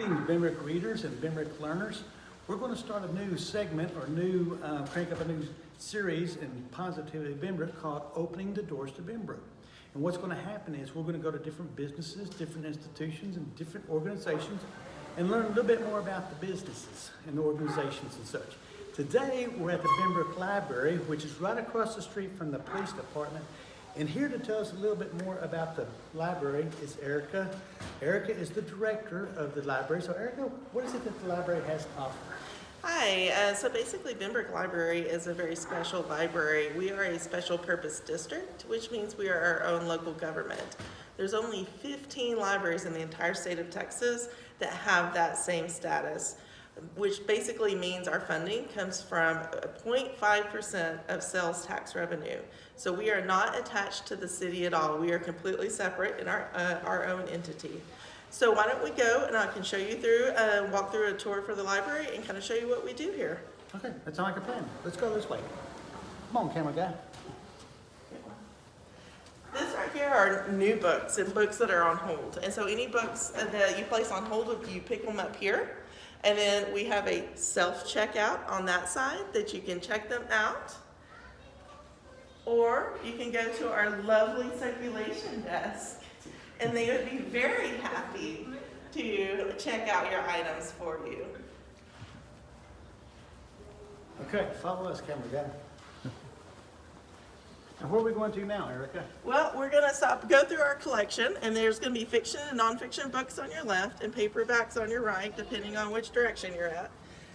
Greetings, Benbrook readers and Benbrook learners. We're going to start a new segment or crank up a new series in Positivity Benbrook called Opening the Doors to Benbrook. And what's going to happen is we're going to go to different businesses, different institutions, and different organizations and learn a little bit more about the businesses and the organizations and such. Today, we're at the Benbrook Library, which is right across the street from the police department. And here to tell us a little bit more about the library is Erica. Erica is the director of the library. So Erica, what is it that the library has to offer? Hi, so basically Benbrook Library is a very special library. We are a special purpose district, which means we are our own local government. There's only 15 libraries in the entire state of Texas that have that same status, which basically means our funding comes from 0.5% of sales tax revenue. So we are not attached to the city at all. We are completely separate in our own entity. So why don't we go and I can show you through, walk through a tour for the library and kind of show you what we do here. Okay, that sounds like a plan. Let's go this way. Come on, camera guy. This right here are new books and books that are on hold. And so any books that you place on hold, you pick them up here. And then we have a self-checkout on that side that you can check them out. Or you can go to our lovely circulation desk and they would be very happy to check out your items for you. Okay, follow us, camera guy. And where are we going to now, Erica? Well, we're going to go through our collection, and there's going to be fiction and nonfiction books on your left and paperbacks on your right, depending on which direction you're at.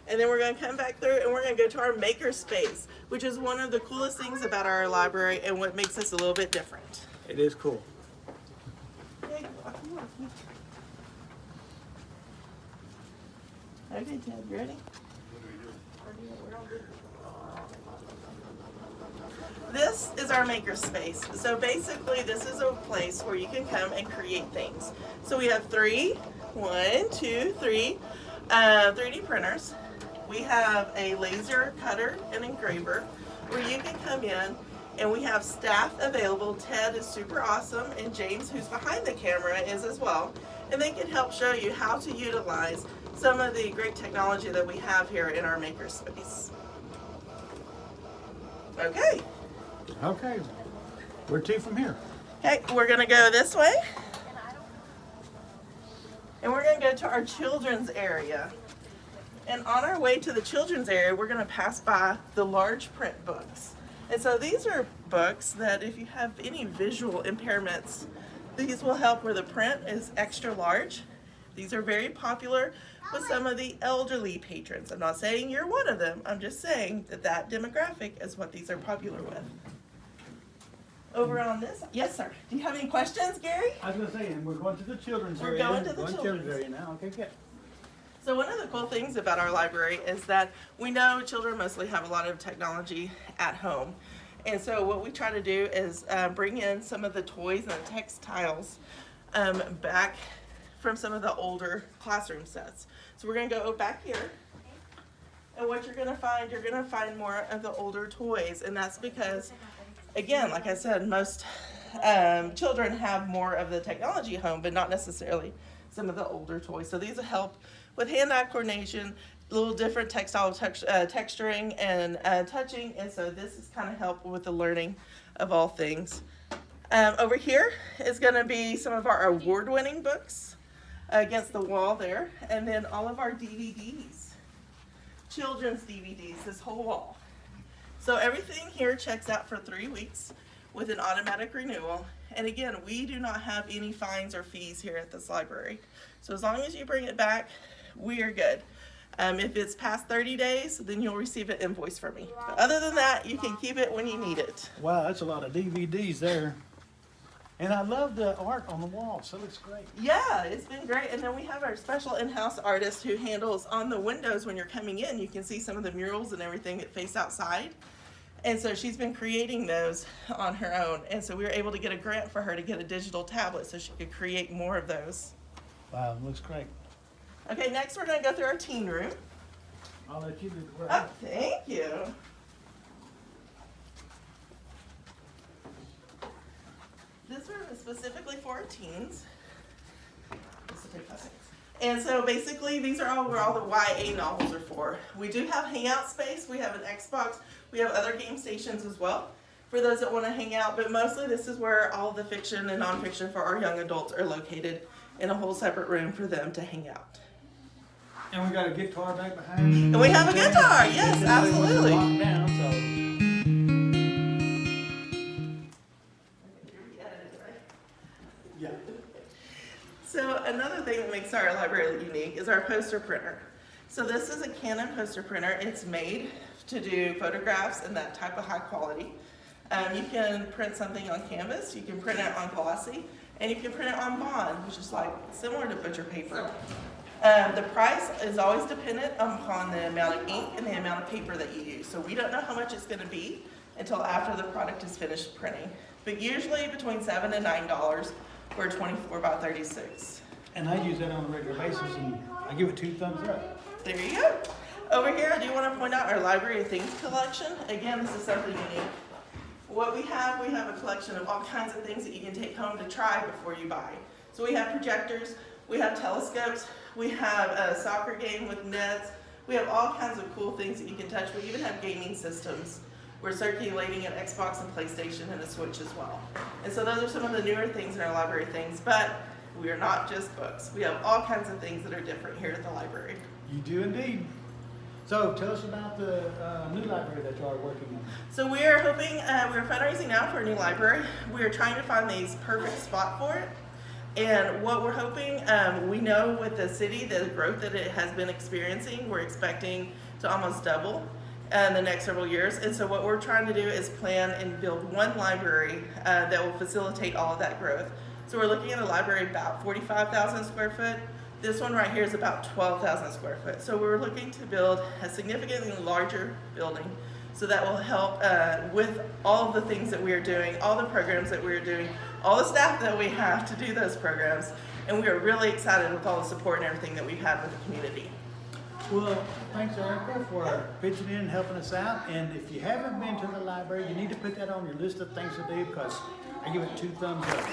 And then we're going to come back through and we're going to go to our maker space, which is one of the coolest things about our library and what makes us a little bit different. It is cool. Okay, Ted, you ready? This is our maker space. So basically this is a place where you can come and create things. So we have 3D printers. We have a laser cutter and engraver where you can come in, and we have staff available. Ted is super awesome, and James, who's behind the camera, is as well. And they can help show you how to utilize some of the great technology that we have here in our maker space. Okay. Okay. Where to from here? Okay, we're gonna go this way. And we're gonna go to our children's area. And on our way to the children's area, we're gonna pass by the large print books. And so these are books that if you have any visual impairments, these will help where the print is extra large. These are very popular with some of the elderly patrons. I'm not saying you're one of them. I'm just saying that that demographic is what these are popular with. Over on this, yes sir. Do you have any questions, Gary? I was going to say, we're going to the children's We're area. going to the children's area now. Okay, good. So one of the cool things about our library is that we know children mostly have a lot of technology at home. And so what we try to do is bring in some of the toys and textiles back from some of the older classroom sets. So we're going to go back here. And what you're going to find more of the older toys. And that's because, again, like I said, most children have more of the technology at home, but not necessarily some of the older toys. So these will help with hand-eye coordination, a little different textile texturing and touching. And so this is kind of help with the learning of all things. Over here is going to be some of our award-winning books against the wall there. And then all of our DVDs, children's DVDs, this whole wall. So everything here checks out for 3 weeks with an automatic renewal. And again, we do not have any fines or fees here at this library. So as long as you bring it back, we are good. If it's past 30 days, then you'll receive an invoice from me. But other than that, you can keep it when you need it. Wow, that's a lot of DVDs there. And I love the art on the walls. It looks great. Yeah, it's been great. And then we have our special in-house artist who handles on the windows when you're coming in. You can see some of the murals and everything that face outside. And so she's been creating those on her own. And so we were able to get a grant for her to get a digital tablet so she could create more of those. Wow, it looks great. Okay, next we're going to go through our teen room. I'll let you do the work. Oh, thank you. This room is specifically for our teens. This will take 5 seconds. And so basically, these are all where all the YA novels are for. We do have hangout space. We have an Xbox. We have other game stations as well for those that want to hang out. But mostly, this is where all the fiction and nonfiction for our young adults are located in a whole separate room for them to hang out. And we got a guitar back behind. And we have a guitar. Yes, absolutely. Locked down, so. Yeah. So another thing that makes our library unique is our poster printer. So this is a Canon poster printer. It's made to do photographs in that type of high quality. You can print something on canvas, you can print it on glossy, and you can print it on bond, which is like similar to butcher paper. The price is always dependent upon the amount of ink and the amount of paper that you use. So we don't know how much it's going to be until after the product is finished printing. But usually between $7 and $9 for a 24 by 36. And I use that on a regular basis, and I give it 2 thumbs up. There you go. Over here, I do want to point out our Library of Things collection. Again, this is something unique. What we have a collection of all kinds of things that you can take home to try before you buy. So we have projectors, we have telescopes, we have a soccer game with nets, we have all kinds of cool things that you can touch. We even have gaming systems. We're circulating an Xbox and PlayStation and a Switch as well. And so those are some of the newer things in our library things, but we are not just books. We have all kinds of things that are different here at the library. You do indeed. So tell us about the new library that you are working on. So we are hoping, we're fundraising now for a new library. We are trying to find the perfect spot for it. And what we're hoping, we know with the city, the growth that it has been experiencing, we're expecting to almost double in the next several years. And so what we're trying to do is plan and build one library that will facilitate all of that growth. So we're looking at a library about 45,000 square foot. This one right here is about 12,000 square foot. So we're looking to build a significantly larger building so that will help with all of the things that we are doing, all the programs that we are doing, all the staff that we have to do those programs. And we are really excited with all the support and everything that we've had with the community. Well, thanks, Erica, for pitching in and helping us out. And if you haven't been to the library, you need to put that on your list of things to do because I give it 2 thumbs up.